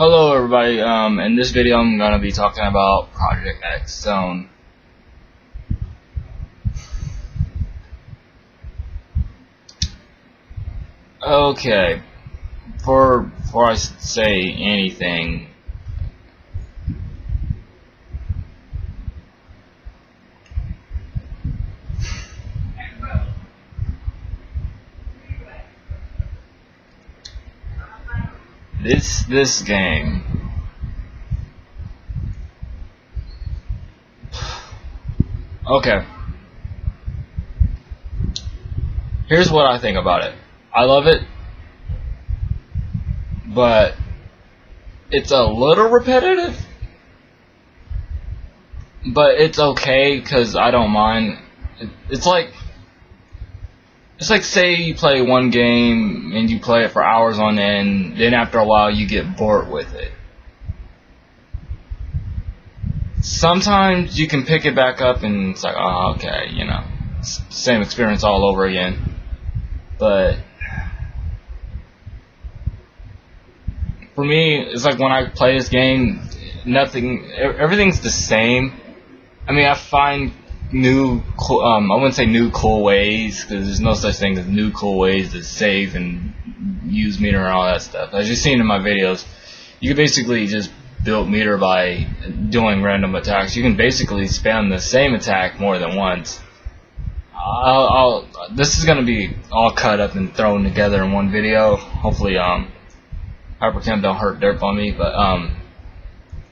Hello everybody, in this video I'm going to be talking about Project X Zone. Okay, before I say anything, this game, okay, here's what I think about it. I love it, but it's a little repetitive, but it's okay because I don't mind. It's like say you play one game and you play it for hours on end, then after a while you get bored with it. Sometimes you can pick it back up and it's like, oh, okay, you know, same experience all over again. But for me, it's like when I play this game, everything's the same. I mean, I find new, I wouldn't say new cool ways, because there's no such thing as new cool ways to save and use meter and all that stuff. As you've seen in my videos, you can basically just build meter by doing random attacks. You can basically spam the same attack more than once. This is gonna be all cut up and thrown together in one video. Hopefully, Hypercam don't hurt dirt on me, but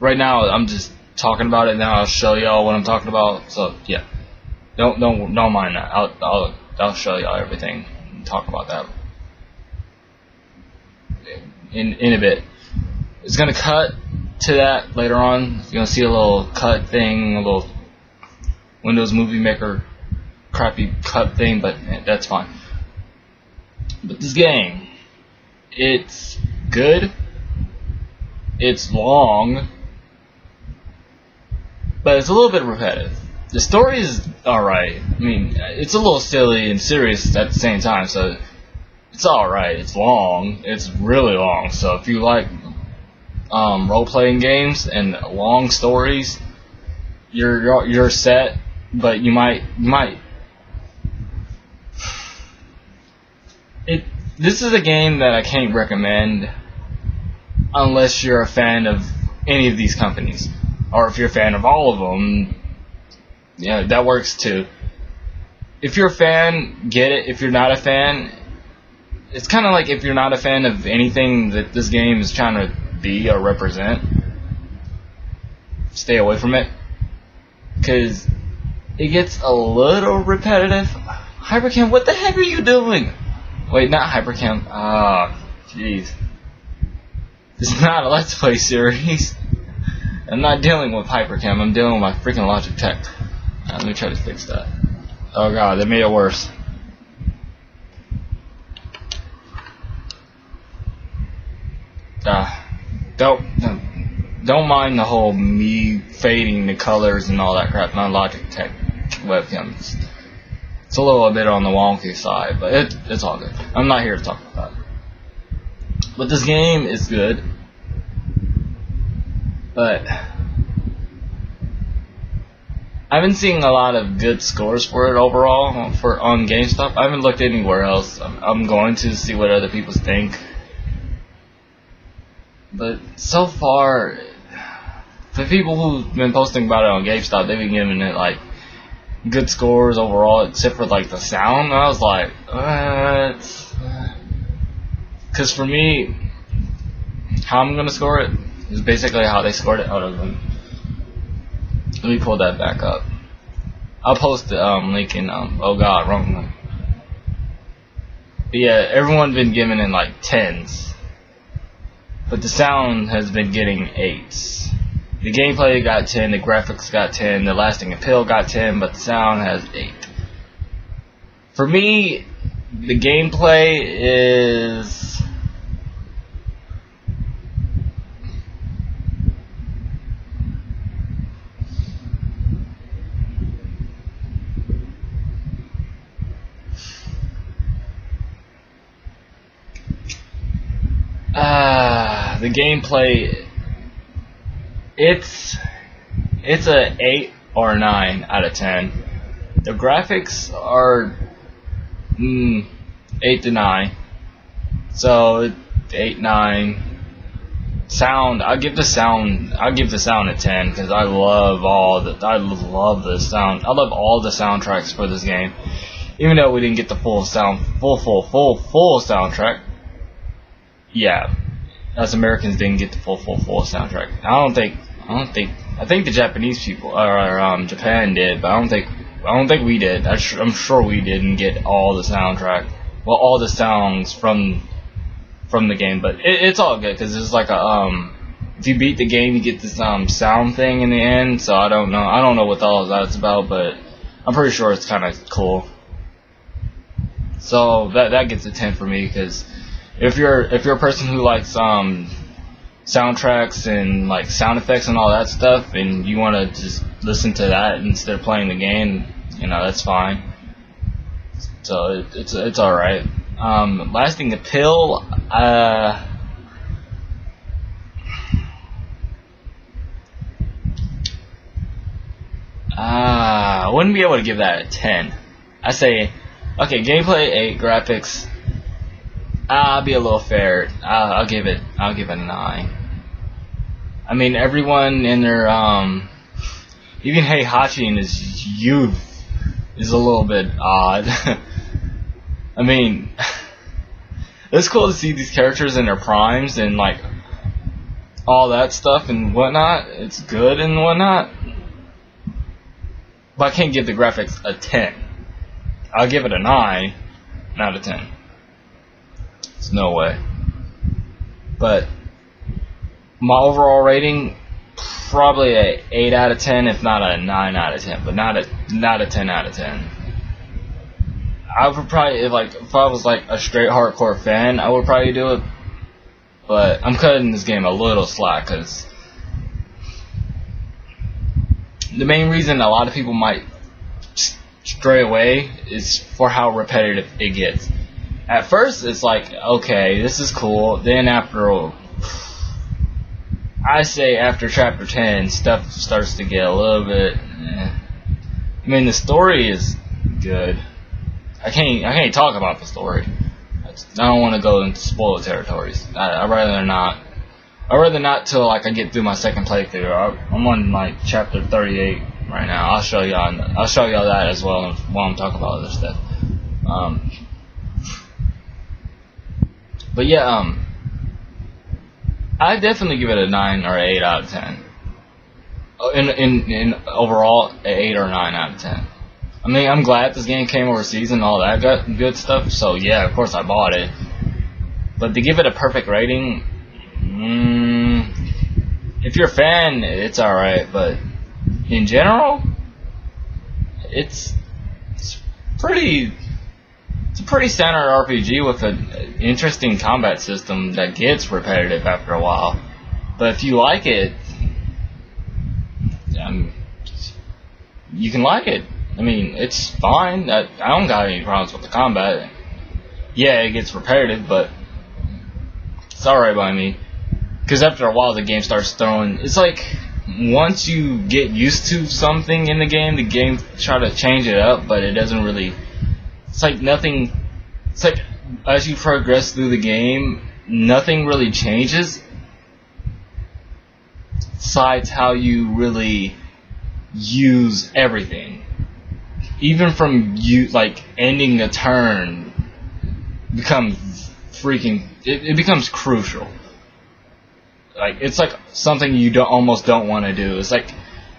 right now I'm just talking about it. Now I'll show y'all what I'm talking about. So yeah, don't mind that. I'll show y'all everything and talk about that in a bit. It's gonna cut to that later on. You're gonna see a little cut thing, a little Windows Movie Maker crappy cut thing, but that's fine. But this game, it's good. It's long, but it's a little bit repetitive. The story is alright. I mean, it's a little silly and serious at the same time, so it's alright. It's long. It's really long. So if you like role-playing games and long stories, you're set. But you might. This is a game that I can't recommend unless you're a fan of any of these companies. Or if you're a fan of all of them, yeah, that works too. If you're a fan, get it. If you're not a fan, it's kind of like if you're not a fan of anything that this game is trying to be or represent, stay away from it. Because it gets a little repetitive. Hypercam, what the heck are you doing? Wait, not Hypercam. Ah, jeez. It's not a Let's Play series. I'm not dealing with Hypercam, I'm dealing with my freaking Logitech. Let me try to fix that. Oh god, they made it worse. Don't mind the whole me fading the colors and all that crap. My Logitech webcams. It's a little bit on the wonky side, but it's all good. I'm not here to talk about it. But this game is good. But I've been seeing a lot of good scores for it overall on GameStop. I haven't looked anywhere else. I'm going to see what other people think. But so far, the people who've been posting about it on GameStop, they've been giving it like good scores overall, except for like the sound. And I was like, because for me, how I'm gonna score it is basically how they scored it out of them. Let me pull that back up. I'll post the link in oh god, wrong one. But yeah, everyone's been giving it like 10s, but the sound has been getting 8s. The gameplay got 10, the graphics got 10, the lasting appeal got 10, but the sound has 8. For me, the gameplay is the gameplay, it's a 8 or 9 out of 10. The graphics are 8 to 9. So 8, 9. Sound, I'll give the sound a 10 because I love the sound. I love all the soundtracks for this game. Even though we didn't get the full soundtrack. Yeah. Us Americans didn't get the full soundtrack. I think the Japanese people or Japan did, but I don't think we did. I'm sure we didn't get all the soundtrack. Well, all the songs from the game, but it's all good because it's like if you beat the game, you get this sound thing in the end. So I don't know what all of that's about, but I'm pretty sure it's kind of cool. So that gets a 10 for me because if you're a person who likes soundtracks and like sound effects and all that stuff, and you want to just listen to that instead of playing the game, that's fine. So it's all right. Lasting Appeal, I wouldn't be able to give that a 10. I say, okay, gameplay 8, graphics, I'll be a little fair. I'll give it a 9. I mean, everyone in their even Heihachi in his youth is a little bit odd. I mean, it's cool to see these characters in their primes and like all that stuff and whatnot. It's good and whatnot, but I can't give the graphics a 10. I'll give it a 9 out of 10. There's no way. But my overall rating, probably a 8 out of 10, if not a 9 out of 10, but not a 10 out of 10. I would probably, if I was like a straight hardcore fan, I would probably do it. But I'm cutting this game a little slack because the main reason a lot of people might stray away is for how repetitive it gets. At first, it's like, okay, this is cool. Then after chapter 10, stuff starts to get a little bit. I mean, the story is good. I can't talk about the story. I don't want to go into spoiler territories. I'd rather not. I'd rather not till like I get through my second playthrough. I'm on like chapter 38 right now. I'll show y'all that as well while I'm talking about other stuff. But yeah, I definitely give it a 9 or 8 out of 10. In overall, an 8 or 9 out of 10. I mean, I'm glad this game came overseas and all that good stuff. So yeah, of course I bought it. But to give it a perfect rating, if you're a fan, it's alright. But in general, it's a pretty standard RPG with an interesting combat system that gets repetitive after a while. But if you like it, you can like it. I mean, it's fine. I don't got any problems with the combat. Yeah, it gets repetitive, but it's alright by me. Because after a while, the game starts throwing. It's like once you get used to something in the game try to change it up, but it doesn't really. It's like nothing. It's like as you progress through the game, nothing really changes. Besides how you really use everything. Even from you like ending a turn becomes it becomes crucial. Like it's like something you almost don't want to do. It's like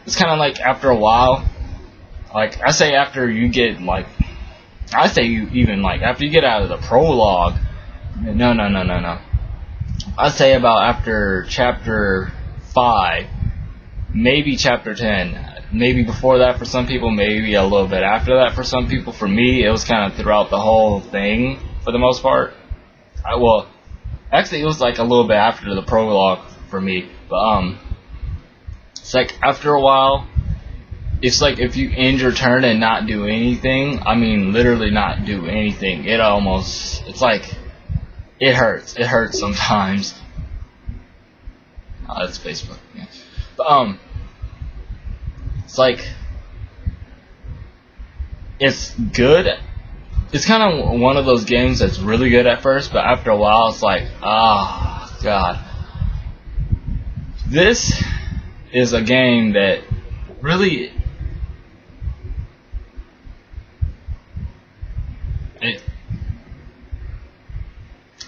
it's kind of like after a while, like I say after you get like after you get out of the prologue. No. I say about after chapter 5, maybe chapter 10. Maybe before that for some people, maybe a little bit after that for some people. For me, it was kind of throughout the whole thing for the most part. Actually, it was like a little bit after the prologue for me. But it's like after a while, it's like if you end your turn and not do anything. I mean, literally not do anything. It's like it hurts. It hurts sometimes. Oh, that's Facebook. Yeah. But it's like it's good. It's kind of one of those games that's really good at first, but after a while, it's like, ah, God. This is a game that really.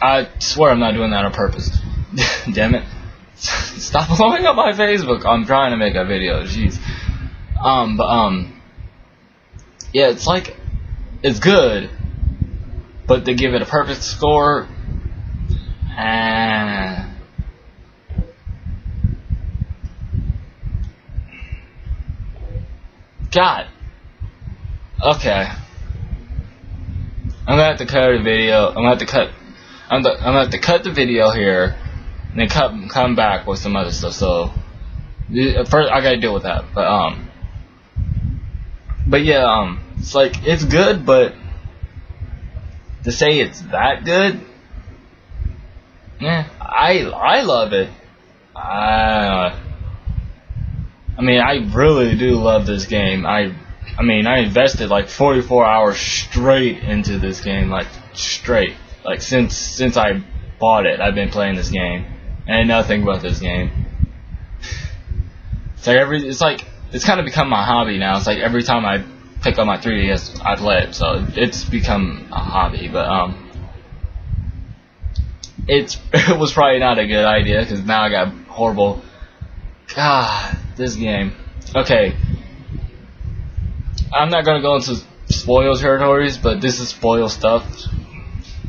I swear I'm not doing that on purpose. Damn it. Stop blowing up my Facebook. I'm trying to make a video. Jeez. Yeah, it's like, it's good, but to give it a perfect score, God. Okay. I'm gonna have to cut a video. I'm gonna have to cut the video here, and then come back with some other stuff. So first, I gotta deal with that. But yeah, it's like it's good, but to say it's that good, yeah, I love it. I mean, I really do love this game. I mean, I invested like 44 hours straight into this game, like straight. Like since I bought it, I've been playing this game, and nothing but this game. It's like it's kind of become my hobby now. It's like every time I pick up my 3DS, I play it. So it's become a hobby. But it was probably not a good idea because now I got horrible. God, this game. Okay, I'm not gonna go into spoil territories, but this is spoil stuff.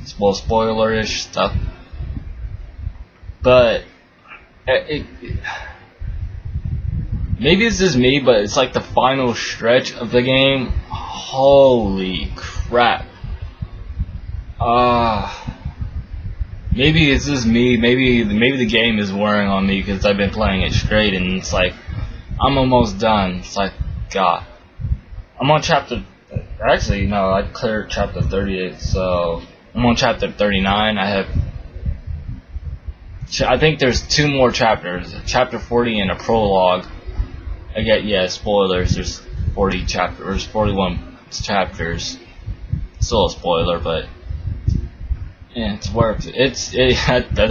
Spoiler-ish stuff. But maybe it's just me, but it's like the final stretch of the game. Holy crap. Maybe it's just me. Maybe the game is wearing on me because I've been playing it straight, and it's like I'm almost done. It's like, God. I'm on chapter. Actually, no, I cleared chapter 38, so I'm on chapter 39. I think there's 2 more chapters, chapter 40 and a prologue. Spoilers. There's 40 chapters, 41 chapters. Still a spoiler, but yeah, it's worth it. As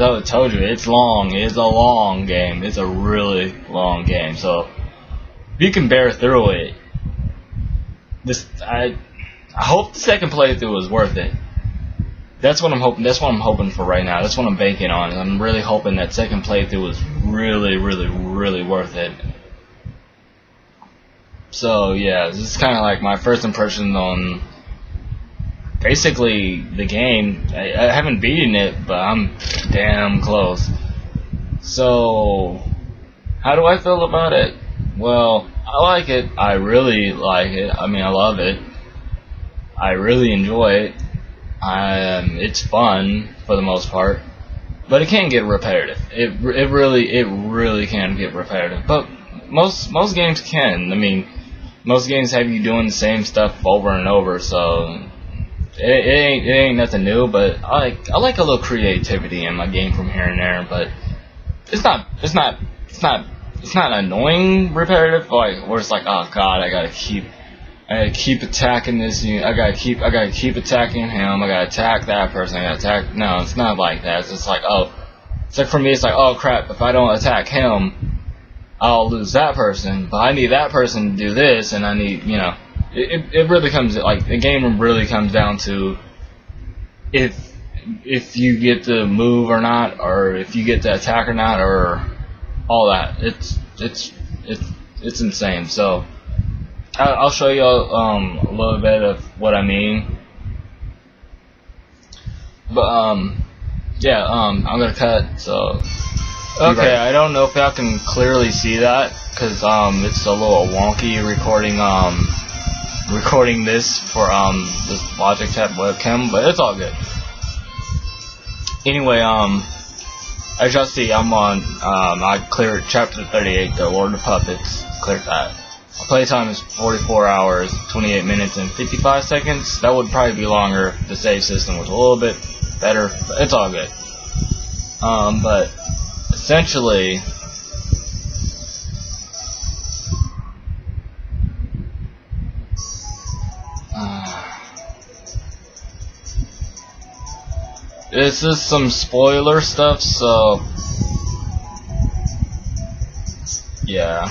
I told you, it's long. It's a long game. It's a really long game. So if you can bear through it, I hope the second playthrough is worth it. That's what I'm hoping. That's what I'm hoping for right now. That's what I'm banking on. I'm really hoping that second playthrough is really, really, really worth it. So yeah, this is kind of like my first impression on basically the game. I haven't beaten it, but I'm damn close. So how do I feel about it? Well, I like it. I really like it. I mean, I love it. I really enjoy it. It's fun for the most part, but it can get repetitive. It really can get repetitive. But most games can. I mean, most games have you doing the same stuff over and over, so it ain't nothing new. But I like a little creativity in my game from here and there. But it's not annoying repetitive, like where it's like, oh God, I gotta keep attacking this unit. I gotta keep attacking him. I gotta attack that person. I gotta attack. No, it's not like that. It's just like, it's like for me, it's like, oh crap, if I don't attack him, I'll lose that person. But I need that person to do this, and I need, it really comes, like, the game really comes down to if you get to move or not, or if you get to attack or not, or all that. It's insane. So I'll show you a little bit of what I mean. But yeah, I'm gonna cut. So okay, I don't know if y'all can clearly see that because it's a little wonky recording this for this Logitech webcam, but it's all good. Anyway, as y'all see, I'm on I cleared chapter 38, the Lord of Puppets. Cleared that. Playtime is 44 hours, 28 minutes, and 55 seconds. That would probably be longer if the save system was a little bit better, but it's all good. But essentially, this is some spoiler stuff, so yeah.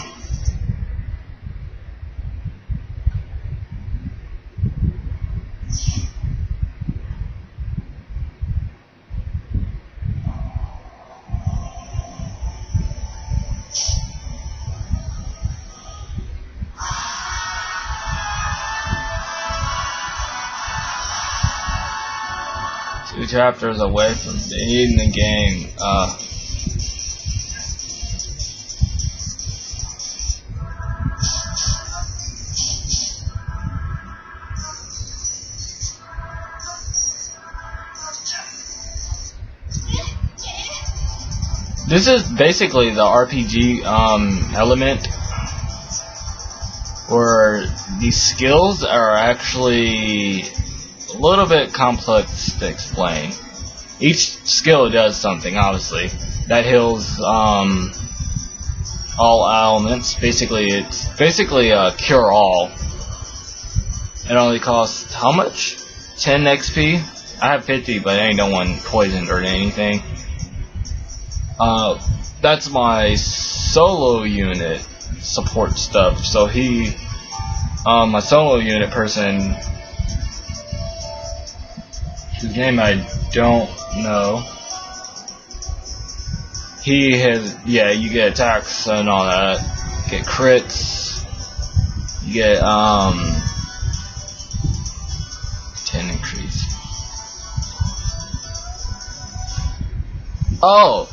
Two chapters away from beating the game. This is basically the RPG element, where these skills are actually a little bit complex to explain. Each skill does something, obviously, that heals all elements. Basically, it's basically a cure-all. It only costs how much? 10 XP? I have 50, but I ain't no one poisoned or anything. That's my solo unit support stuff. So my solo unit person, whose name I don't know, he has, yeah, you get attacks and all that, you get crits, you get 10 increase. Oh,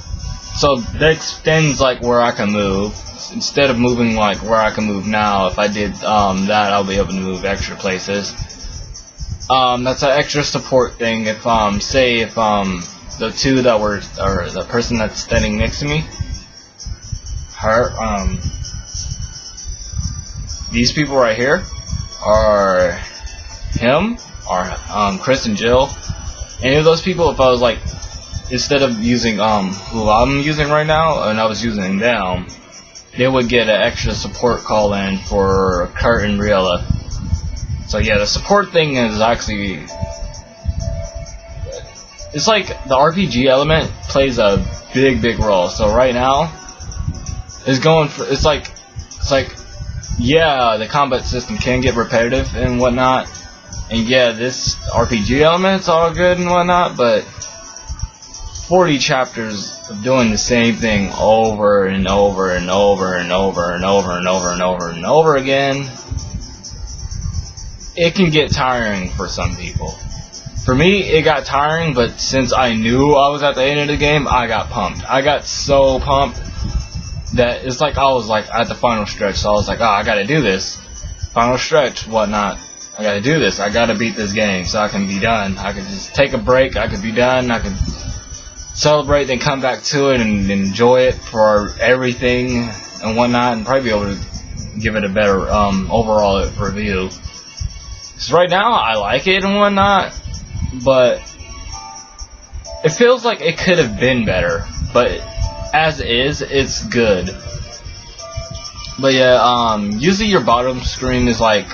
so that extends like where I can move. Instead of moving like where I can move now, if I did that, I'll be able to move extra places. That's an extra support thing. If say if the two that were, or the person that's standing next to me, these people right here are him, or Chris and Jill. Any of those people, if I was like, instead of using who I'm using right now, and I was using them, they would get an extra support call in for Kurt and Riella. So yeah, the support thing is actually, it's like the RPG element plays a big role. So right now, it's going for, it's like yeah, the combat system can get repetitive and whatnot, and yeah, this RPG element's all good and whatnot, but 40 chapters of doing the same thing over and over and over and over and over and over and over and over again, it can get tiring for some people. For me, it got tiring, but since I knew I was at the end of the game, I got pumped. I got so pumped that it's like I was like at the final stretch, so I was like, oh, I gotta do this. Final stretch, whatnot. I gotta do this. I gotta beat this game so I can be done. I could just take a break, I could be done, I could celebrate, then come back to it and enjoy it for everything and whatnot, and probably be able to give it a better overall review. Because right now I like it and whatnot, but it feels like it could have been better. But as is, it's good. But yeah, usually your bottom screen is like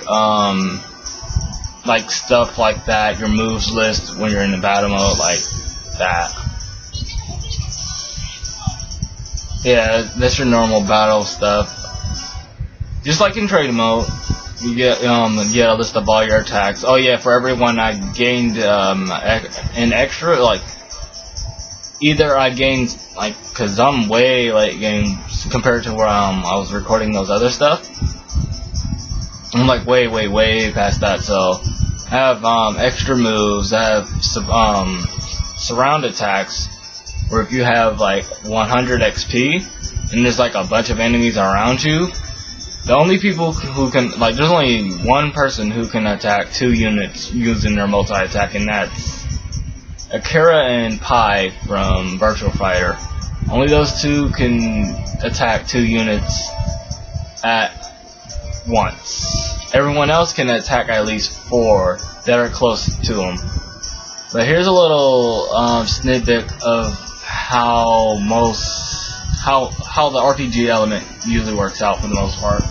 stuff like that, your moves list when you're in the battle mode, like that. Yeah, that's your normal battle stuff. Just like in trade mode, you get a list of all your attacks. Oh yeah, for everyone I gained an extra, like either I gained, like, cause I'm way late game compared to where I was recording those other stuff. I'm like way past that, so I have extra moves. I have surround attacks, where if you have like 100 XP and there's like a bunch of enemies around you, the only people who can, like, there's only one person who can attack 2 units using their multi-attack, and that's Akira and Pi from Virtual Fighter. Only those two can attack 2 units at once. Everyone else can attack at least 4 that are close to them. But here's a little snippet of how the RPG element usually works out for the most part.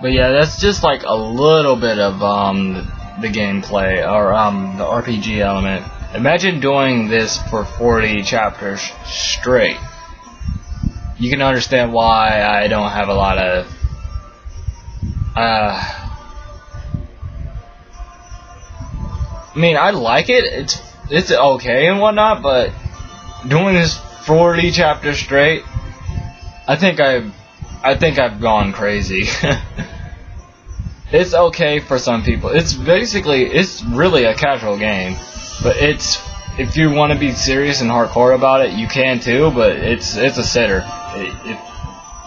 But yeah, that's just like a little bit of the gameplay or the RPG element. Imagine doing this for 40 chapters straight. You can understand why I don't have a lot of I mean, I like it. It's okay and whatnot, but doing this 40 chapters straight, I think I've gone crazy. It's okay for some people. It's really a casual game, but if you want to be serious and hardcore about it, you can too. But it's a sitter. If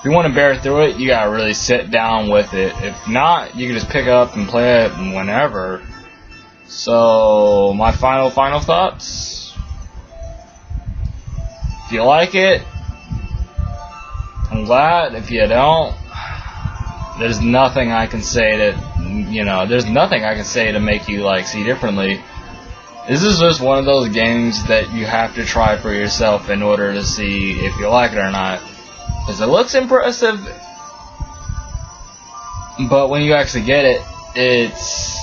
you want to bear through it, you gotta really sit down with it. If not, you can just pick it up and play it whenever. So my final thoughts. If you like it, I'm glad. If you don't, there's nothing I can say to make you like see differently. This is just one of those games that you have to try for yourself in order to see if you like it or not. Because it looks impressive, but when you actually get it, it's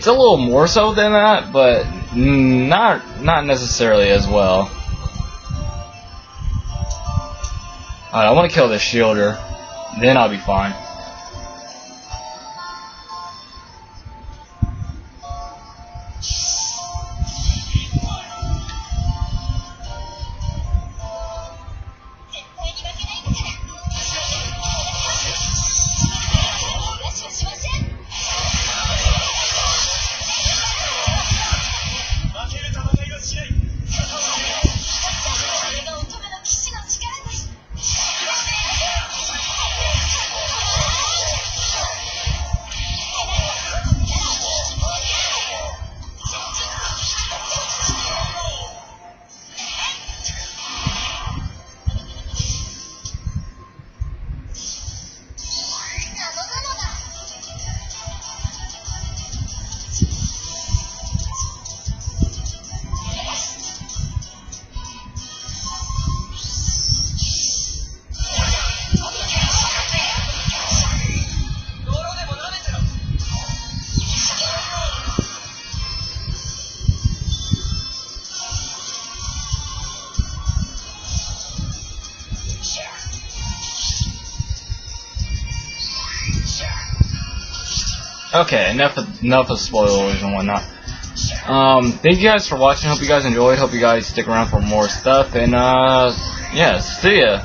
a little more so than that, but not necessarily as well. Alright, I want to kill this shielder, then I'll be fine. Okay, enough of spoilers and whatnot. Thank you guys for watching. Hope you guys enjoyed. Hope you guys stick around for more stuff. And yeah, see ya.